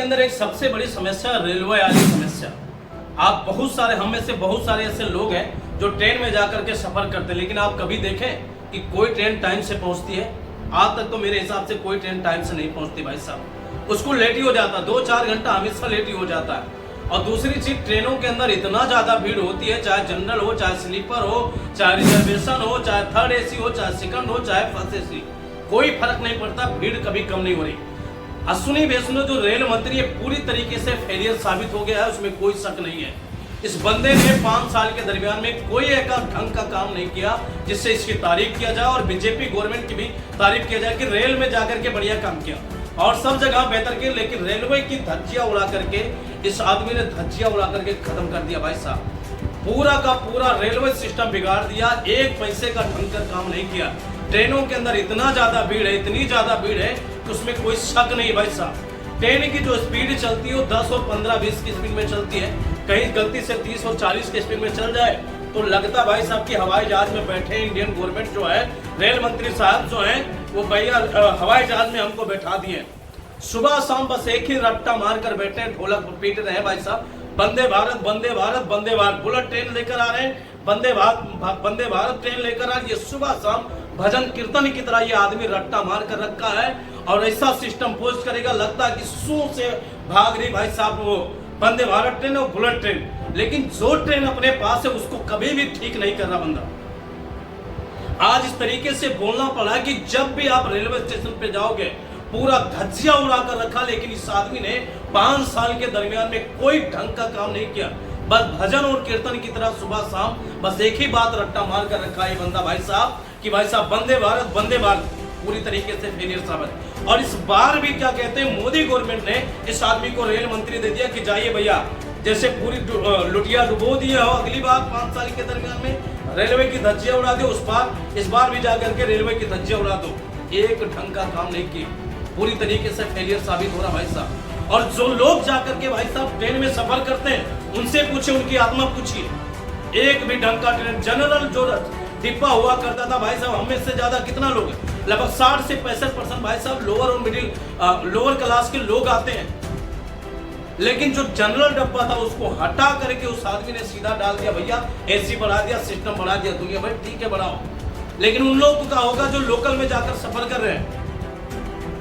अंदर एक सबसे बड़ी समस्या रेलवे वाली समस्या। आप हम में से बहुत सारे ऐसे लोग हैं जो ट्रेन में जाकर के सफर करते हैं, लेकिन आप कभी देखें कि कोई ट्रेन टाइम से पहुंचती है? आज तक तो मेरे हिसाब से कोई ट्रेन टाइम से नहीं पहुंचती भाई साहब। उसको लेट ही हो जाता है, 2-4 घंटा हमेशा लेट ही हो जाता है। और दूसरी चीज, ट्रेनों के अंदर इतना ज्यादा भीड़ होती है, चाहे जनरल हो, चाहे स्लीपर हो, चाहे रिजर्वेशन हो, चाहे थर्ड एसी हो, चाहे सेकंड हो, चाहे फर्स्ट एसी, कोई फर्क नहीं पड़ता, भीड़ कभी कम नहीं हो रही। अश्विनी वैष्णव जो रेल मंत्री है पूरी तरीके से फेलियर साबित हो गया है, उसमें कोई शक नहीं है। इस बंदे ने 5 साल के दरमियान में कोई एक ढंग का काम नहीं किया जिससे इसकी तारीफ किया जाए और बीजेपी गवर्नमेंट की भी तारीफ किया जाए कि रेल में जाकर के बढ़िया काम किया और सब जगह बेहतर किया। लेकिन रेलवे की धज्जियां उड़ा करके इस आदमी ने धज्जियां उड़ा करके खत्म कर दिया भाई साहब। पूरा का पूरा रेलवे सिस्टम बिगाड़ दिया, एक पैसे का ढंग का काम नहीं किया। ट्रेनों के अंदर इतना ज्यादा भीड़ है, इतनी ज्यादा भीड़ है कि उसमें कोई शक नहीं भाई साहब। ट्रेन की जो स्पीड चलती है वो 10 और 15-20 की स्पीड में चलती है, कहीं गलती से 30 और 40 की स्पीड में चल जाए तो लगता भाई साहब कि हवाई जहाज में बैठे इंडियन गवर्नमेंट जो है, रेल मंत्री साहब जो हैं वो भैया हवाई जहाज में हमको बैठा दिए। सुबह शाम बस एक ही रट्टा मार कर बैठे, ढोलक पीट रहे हैं भाई साहब। वंदे भारत वंदे भारत वंदे भारत, बुलेट ट्रेन लेकर आ रहे हैं, वंदे भारत ट्रेन लेकर आ रही है। सुबह शाम भजन कीर्तन की तरह ये आदमी रट्टा मार कर रखा है और ऐसा सिस्टम पोस्ट करेगा, लगता है कि सू से भाग रही भाई साहब वो वंदे भारत ट्रेन और बुलेट ट्रेन। लेकिन जो ट्रेन अपने पास है उसको कभी भी ठीक नहीं कर रहा बंदा। आज इस तरीके से बोलना पड़ा कि जब भी आप रेलवे स्टेशन पे जाओगे पूरा धज्जिया उड़ा कर रखा, लेकिन इस आदमी ने 5 साल के दरमियान में कोई ढंग का काम नहीं किया। बस भजन और कीर्तन की तरह सुबह शाम बस एक ही बात रट्टा मार कर रखा है बंदा भाई साहब कि भाई साहब वंदे भारत पूरी तरीके से फेलियर साबित। और इस बार भी क्या कहते हैं, मोदी गवर्नमेंट ने इस आदमी को रेल मंत्री दे दिया कि जाइए भैया, जैसे पूरी लुटिया डुबो दिया हो, अगली बार 5 साल के दरमियान में रेलवे की धज्जियां उड़ा दो, इस बार भी जाकर के रेलवे की धज्जियां उड़ा दो। एक ढंग का काम नहीं किया, पूरी तरीके से फेलियर साबित हो रहा भाई साहब। और जो लोग जाकर के भाई साहब ट्रेन में सफर करते हैं उनसे पूछे, उनकी आत्मा पूछिए, एक भी ढंग का ट्रेन जनरल जो डिब्बा हुआ करता था भाई साहब, हमें से ज्यादा कितना लोग हैं, लगभग 60 से 65% भाई साहब लोअर और लोअर क्लास के लोग आते हैं। लेकिन जो जनरल डब्बा था उसको हटा करके उस आदमी ने सीधा डाल दिया, भैया एसी बढ़ा दिया, सिस्टम बढ़ा दिया, दुनिया भाई ठीक है बढ़ाओ। लेकिन उन लोगों का होगा जो लोकल में जाकर सफर कर रहे हैं,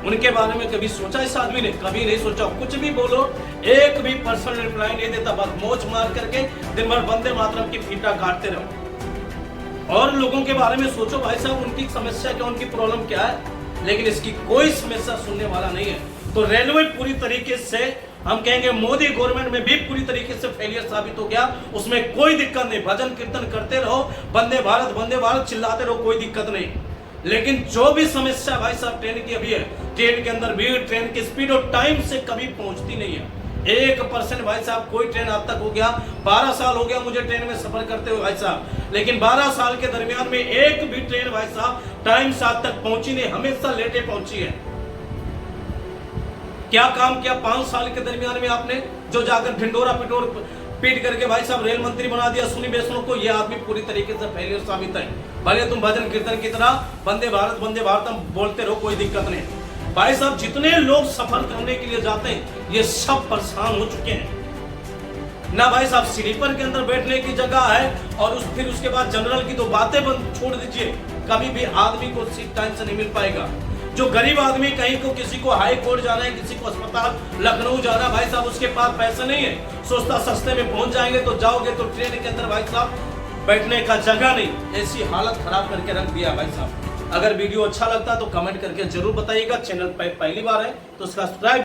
उनके बारे में कभी सोचा इस आदमी ने? कभी नहीं सोचा। कुछ भी बोलो, एक भी पर्सनल रिप्लाई नहीं देता, बस मोच मार करके दिन भर वंदे मातरम की फीता काटते रहो। और लोगों के बारे में सोचो भाई साहब, उनकी समस्या क्या, उनकी प्रॉब्लम क्या है, लेकिन इसकी कोई समस्या सुनने वाला नहीं है। तो रेलवे पूरी तरीके से हम कहेंगे मोदी गवर्नमेंट में भी पूरी तरीके से फेलियर साबित हो गया, उसमें कोई दिक्कत नहीं। भजन कीर्तन करते रहो, वंदे भारत चिल्लाते रहो, कोई दिक्कत नहीं। लेकिन जो भी समस्या भाई साहब ट्रेन की अभी है, ट्रेन के अंदर भीड़, ट्रेन की स्पीड और टाइम से कभी पहुंचती नहीं है। 1% भाई साहब कोई ट्रेन आज तक हो गया, 12 साल हो गया मुझे ट्रेन में सफर करते हुए भाई साहब, लेकिन 12 साल के दरमियान में एक भी ट्रेन भाई साहब टाइम से आज तक पहुंची नहीं, हमेशा लेटे पहुंची है। क्या काम किया 5 साल के दरमियान में आपने, जो जाकर ढिंडोरा पीट करके भाई साहब रेल मंत्री बना दिया अश्विनी वैष्णव को? यह आदमी पूरी तरीके से फेलियर साबित है। भले तुम भजन कीर्तन की तरह वंदे भारत बोलते रहो, कोई दिक्कत नहीं। भाई साहब जितने लोग सफर करने के लिए जाते हैं ये सब परेशान हो चुके हैं ना भाई साहब। स्लीपर के अंदर बैठने की जगह है और फिर उसके बाद जनरल की तो बातें बंद छोड़ दीजिए, कभी भी आदमी को सीट टाइम से नहीं मिल पाएगा। जो गरीब आदमी कहीं को, किसी को हाई कोर्ट जाना है, किसी को अस्पताल लखनऊ जाना भाई साहब, उसके पास पैसे नहीं है, सोचता सस्ते में पहुंच जाएंगे, तो जाओगे तो ट्रेन के अंदर भाई साहब बैठने का जगह नहीं। ऐसी हालत खराब करके रख दिया भाई साहब। अगर वीडियो अच्छा लगता है तो कमेंट करके जरूर बताइएगा। चैनल पर पहली बार है तो सब्सक्राइब